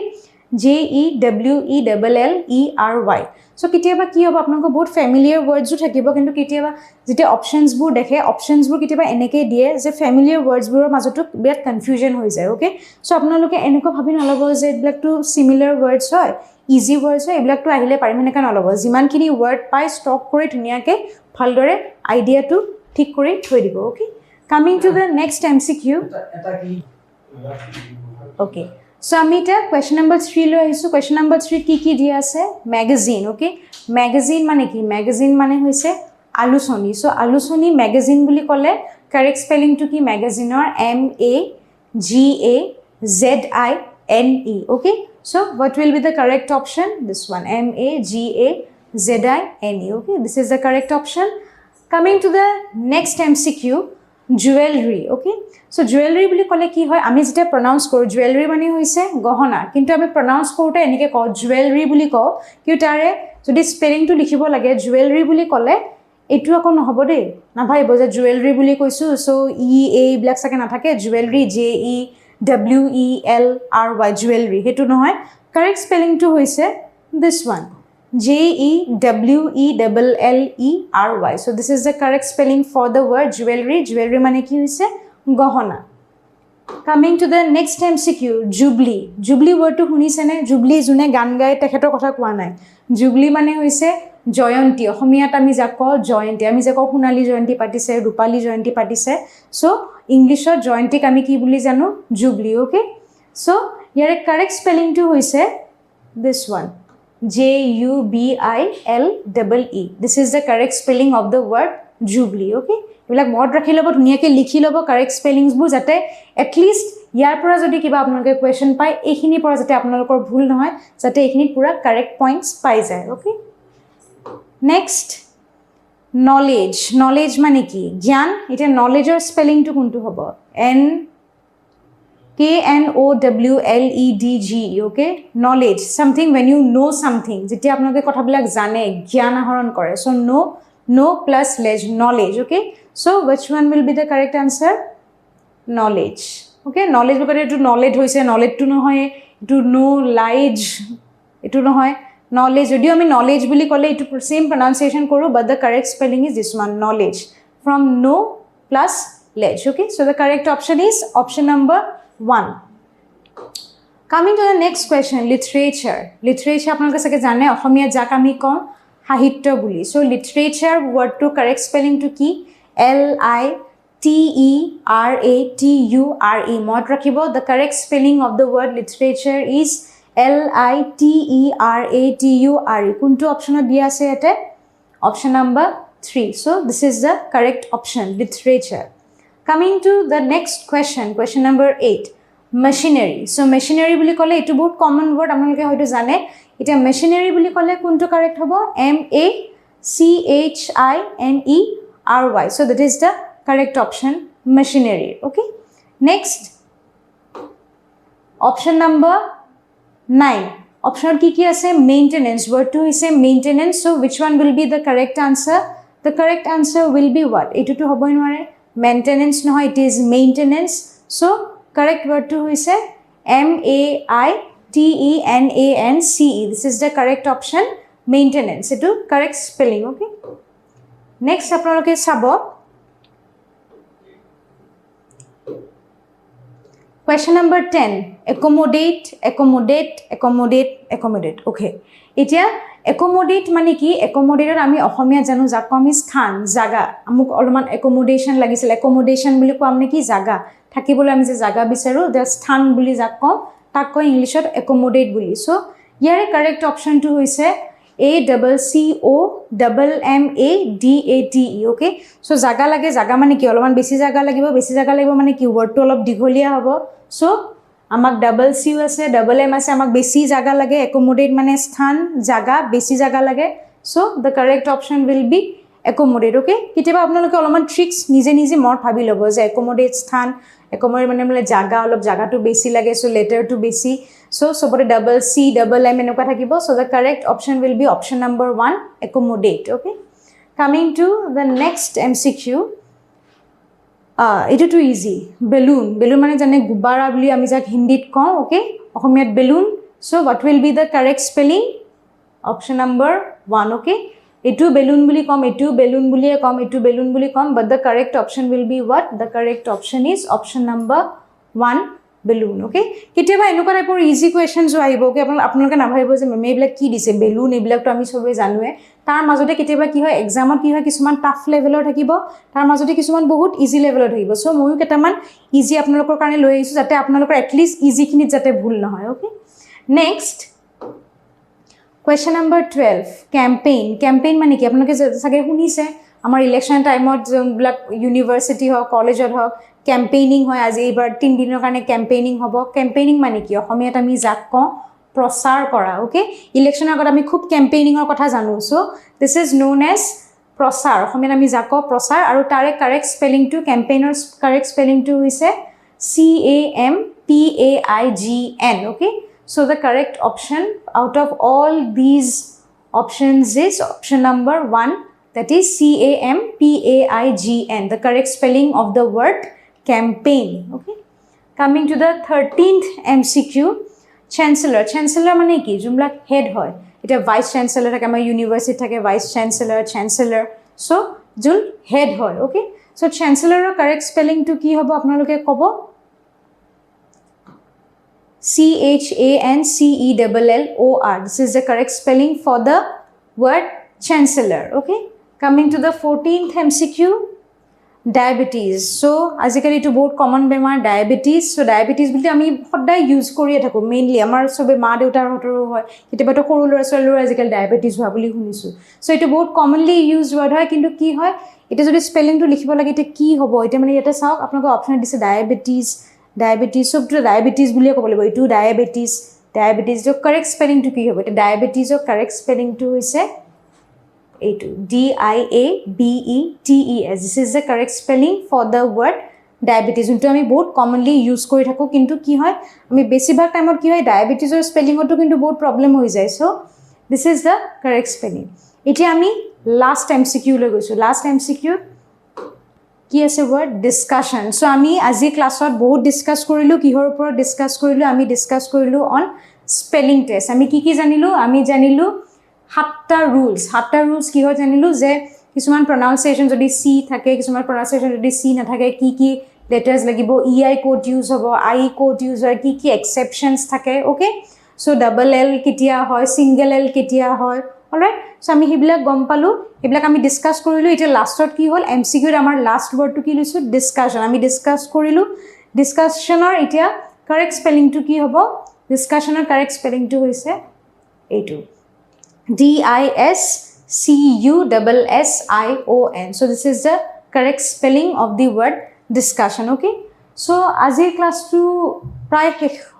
JEWELLERY সো কেতিয়াবা কি হ'ব আপোনালোকৰ বহুত ফ্যামিলিয়াৰ ওয়াৰ্ডসও থাকিব কিন্তু কেতিয়াবা যেতিয়া অপশনছবোৰ দেখে অপশনছবোৰ কেতিয়াবা এনেকৈ দিয়ে যে ফ্যামিলিয়াৰ ওয়াৰ্ডসবোৰৰ মাজতো বিৰাট কনফিউজন হৈ যায় ওকে সো আপোনালোকে এনেকৈ ভাবি নলব যে এইবিলাকটো সিমিলাৰ ওয়াৰ্ডস হয় ইজি ওয়াৰ্ডস হয় এইবিলাকটো আহিলে পাৰিম এনেকা নলব যিমানখিনি ওয়াৰ্ড পাই ষ্টক কৰি ধুনিয়াকে ভালদৰে আইডিয়াটো ঠিক কৰি থৈ দিব okay coming to the next MCQ এটা কি okay So amita question number 3 lo aisu question number 3 ki dia ase magazine okay magazine mane ki magazine mane hoise alusoni so alusoni magazine buli kole correct spelling to ki magazine or MAGAZINE okay so what will be the correct option this one MAGAZINE okay this is the correct option coming to the next MCQ jewelry okay so jewelry বুলি কলে কি হয় আমি যেটা pronounce কৰো jewelry মানে হৈছে গহনা কিন্তু আমি প্ৰনাউন্স কৰোতে এনেকে কও jewelry বুলি কও কি তাৰে যদি স্পেলিংটো লিখিব লাগে jewelry বুলি কলে এটু আকো নহব দে না ভাই বজা jewelry বুলি কৈছো সো a ব্ল্যাক সাকে না থাকে jewelry JEWELRY jewelry হেতু নহয় কারেক্ট স্পেলিংটো হৈছে this one JEWELLERY so this is the correct spelling for the word jewelry jewelry মানে কি হৈছে গহনা coming to the next MCQ jubilee jubilee word to শুনিছেনে jubilee জুনে গান গায় তেখেতৰ কথা কোৱা নাই jubilee মানে হৈছে জয়ন্তী অসমীয়াত আমি যাক কওঁ জয়ন্তী আমি যাক সোণালী জয়ন্তী পাতিছে ৰূপালী জয়ন্তী পাতিছে সো ইংলিশত জয়ন্তীক আমি কি বুলি জানো jubilee okay so year correct spelling to হৈছে this one JUBILEE this is the correct spelling of the word jubilee okay এবিলাক মড ৰাখি লব ধুনিয়াকে লিখি লব কাৰেক্ট স্পেলিংস বু যাতে এট লিস্ট ইয়াৰ পৰা যদি কিবা আপোনালোকে কোৱেশ্চন পাই এইখিনি পৰা যাতে আপোনালোকৰ ভুল নহয় যাতে এইখিনি পুৰা কারেক্ট পয়েন্টস পাই যায় ওকে নেক্সট নলেজ নলেজ মানে কি জ্ঞান এটা নলেজৰ স্পেলিংটো কোনটো হ'ব KNOWLEDGE okay knowledge something when you know something যেতিয়া আপোনালোকে কথাবিলাক জানে জ্ঞান আহৰণ কৰে so no plus ledge knowledge okay so which one will be the correct answer knowledge okay knowledge because to knowledge hoise knowledge to নহয় to know knowledge etu নহয় knowledge যদি আমি knowledge বুলি কলে etu same pronunciation কৰো but the correct spelling is this one knowledge from no plus ledge okay so the correct option is option number 1 coming to the next question literature literature আপোনালোকে সকে জানে অসমীয়া যাক আমি কওঁ সাহিত্য বুলি so literature word to correct spelling to কি LITERATURE mod rakhibo the correct spelling of the word literature is LITERATURE kuntu option dia ase ete option number 3 so this is the correct option literature coming to the next question question number 8 machinery so machinery buli kole etu bahut common word apnaloke hoyto jane eta machinery buli kole kuntu correct hobo MACHINERY so that is the correct option machinery okay next option number 9 option ki ase maintenance word to is maintenance so which one will be the correct answer the correct answer will be what etu to hobo nore maintenance no it is maintenance so correct word to is MAITENANCE this is the correct option maintenance etu correct spelling okay next আপোনালোকে চাব question number 10 accommodate okay এতিয়া accommodate মানে কি accommodate আমি অসমীয়া জানো যাক আমি স্থান জাগা আমুক অলমান accommodation লাগিছিল accommodation বুলি কোৱা মানে কি জাগা থাকিবলৈ আমি যে জাগা বিচাৰো the স্থান বুলি যাক কম তাক কয় ইংলিশত accommodate বুলি সো ইয়াৰে কারেক্ট অপশনটো হৈছে ACCOMMADATE okay so জাগা লাগে জাগা মানে কি অলমান বেছি জাগা লাগিব মানে কি ওয়ার্ডটো অলপ দিঘলিয়া হ'ব so আমাক ডাবল সি আছে ডাবল এম আছে আমাক বেছি জাগা লাগে accommodate মানে স্থান জাগা বেছি জাগা লাগে so the correct option will be accommodate okay কিতেবা আপোনালোকে অলমান ট্ৰিক্স নিজে মত ভাবি লব যে accommodate স্থান একমৰ মানে জাগা অলপ জাগাটো বেছি লাগে সো লেটাৰটো বেছি সো সবতে ডাবল সি ডাবল এম এনেকুৱা থাকিব so the correct option will be option number 1 accommodate okay coming to the next MCQ এটা টু ইজি বেলুন বেলুন মানে জানে গুবাৰা বুলি আমি যাক হিন্দীত কওঁ ওকে অসমীয়াত balloon so what will be the correct spelling option number 1 okay এটু বেলুন বুলি কম এটু বেলুন বুলিয়ে কম এটু বেলুন বুলি কম but the correct option will be what the correct option is option number 1 balloon okay কেতিয়াবা এনেকুৱা টাইপৰ ইজি কুৱেশ্যনছ আহিব ওকে আপোনালোকে নাভাবিব যে মেমে এইবিলাক কি দিছে বেলুন এইবিলাকতো আমি সবে জানোৱে তাৰ মাজতে কেতিয়াবা কি হয় এক্সামত কি হয় কিছুমান টাফ লেভেলৰ থাকিব তাৰ মাজতে কিছুমান বহুত ইজি লেভেলৰ থাকিব সো ময়ো কেইটামান ইজি আপোনালোকৰ কাৰণে লৈ আহিছো যাতে আপোনালোকৰ এটলিষ্ট ইজিখিনিত যাতে ভুল নহয় okay next Question number 12 campaign campaign মানে কি আপোনালোকে সাগে শুনিছে আমাৰ ইলেকশন টাইমত যোনবিলাক ইউনিভাৰ্সিটি হয় কলেজত হয় ক্যাম্পেইনিং হয় আজি এবাৰ 3 দিনৰ কাৰণে ক্যাম্পেইনিং হ'ব ক্যাম্পেইনিং মানে কি অসমীয়াত আমি যাক কওঁ প্ৰচাৰ কৰা ওকে ইলেকশনৰ আগত আমি খুব ক্যাম্পেইনিংৰ কথা জানো so this is known as প্ৰচাৰ অসমীয়াত আমি যাক কওঁ প্ৰচাৰ আৰু তাৰে কাৰেক্ট স্পেলিং টু ক্যাম্পেইনৰ কাৰেক্ট স্পেলিং টু হৈছে CAMPAIGN okay so the correct option out of all these options is option number 1 that is CAMPAIGN the correct spelling of the word campaign okay coming to the 13th MCQ chancellor chancellor mane ki jumla head hoy eta vice chancellor thake amar university thake vice chancellor so jul head hoy okay so chancellor er correct spelling to ki hobo apnaloke kobo CHANCELLOR this is the correct spelling for the word chancellor okay coming to the 14th MCQ diabetes so আজিকালি to বহুত common বেমাৰ diabetes so diabetes বুলি আমি সদায় use কৰিয়ে থাকো mainly আমাৰ সবে মা দেউতাৰ হতৰো হয় কিতেবা তো সৰু ল'ৰা ছোৱালীৰ আজিকালি diabetes হোৱা বুলি শুনিছো so এটা বহুত commonly used word হয় কিন্তু কি হয় এটা যদি স্পেলিংটো লিখিব লাগে এটা কি হ'ব এটা মানে এটা চাওক আপোনাক অপচন দিছে diabetes so to diabetes বুলিয়ে ক'ব লাগিব এটো diabetes jo correct spelling to কি হ'ব এটা diabetes ৰ correct spelling to হৈছে এটো DIABETES this is the correct spelling for the word diabetes যোনটো আমি বহুত commonly use কৰি থাকো কিন্তু কি হয় আমি বেছিভাগ টাইমত কি হয় diabetes ৰ স্পেলিংটো কিন্তু বহুত প্ৰবলেম হৈ যায় so this is the correct spelling এতিয়া আমি last MCQ লৈ গৈছো last MCQ কি আছে word discussion so আমি আজি ক্লাছত বহুত ডিসকাস কৰিলো কিহৰ ওপৰত ডিসকাস কৰিলো আমি ডিসকাস কৰিলো on spelling test আমি কি জানিলো আমি জানিলো সাতটা rules কি হয় জানিলো যে কিছুমান pronunciation যদি c থাকে কিছুমান pronunciation যদি c না থাকে কি letters লাগিব ei code use হ'ব I code use হয় কি exceptions থাকে okay so double l কেতিয়া হয় single l কেতিয়া হয় alright so আমি হিবিলাক গম পালো হিবিলাক আমি ডিসকাস কৰিলো এটা লাষ্টত কি হল MCQ ৰ আমাৰ লাষ্ট ওয়াৰ্ড টু কি লিছো ডিসকাশন আমি ডিসকাস কৰিলো ডিসকাশনৰ এতিয়া কাৰেক্ট স্পেলিং টু কি হ'ব ডিসকাশনৰ কারেক্ট স্পেলিং টু হৈছে এইটো DISCUSSION so this is the correct spelling of the word discussion okay so আজি ক্লাস টু প্ৰায়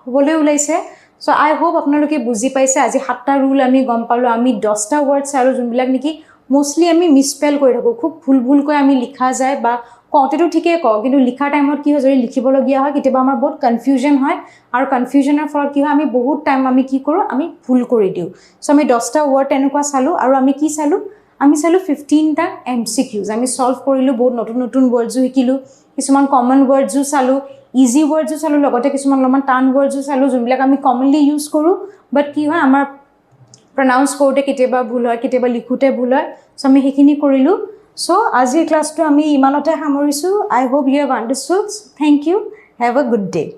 হবলে উলাইছে so I hope আপোনালোকে বুজি পাইছে আজি সাতটা রুল আমি গম পালো আমি 10টা ওয়ার্ডস আৰু যোনবিলাক নেকি মোস্টলি আমি মিসপেল কৰি থাকো খুব ভুল কৈ আমি লিখা যায় বা কওঁতেটো ঠিকই কও কিন্তু লিখা টাইমত কি হয় যদি লিখিব লগিয়া হয় কিতেবা আমাৰ বহুত কনফিউজন হয় আৰু কনফিউজনৰ ফলত কি হয় আমি বহুত টাইম আমি কি কৰো আমি ভুল কৰি দিও সো আমি 10টা ওয়াৰ্ড এনেকুৱা চালো আৰু আমি কি চালো আমি চালো 15টা MCQs আমি সলভ কৰিলো বহুত নতুন ওয়ার্ডস শিকিলো কিছুমান কমন ওয়ার্ডস চালো easy words চালো লগতে কিছুমান লমান টান words চালো যোনবিলাক আমি commonly use কৰো but কি হয় আমাৰ pronounce কৰোতে কেতিয়াবা ভুল হয় কেতিয়াবা লিখোতে ভুল হয় সো আমি হেখিনি কৰিলো সো আজি ক্লাসটো আমি ইমানতে সামৰিছো I hope you have understood thank you have a good day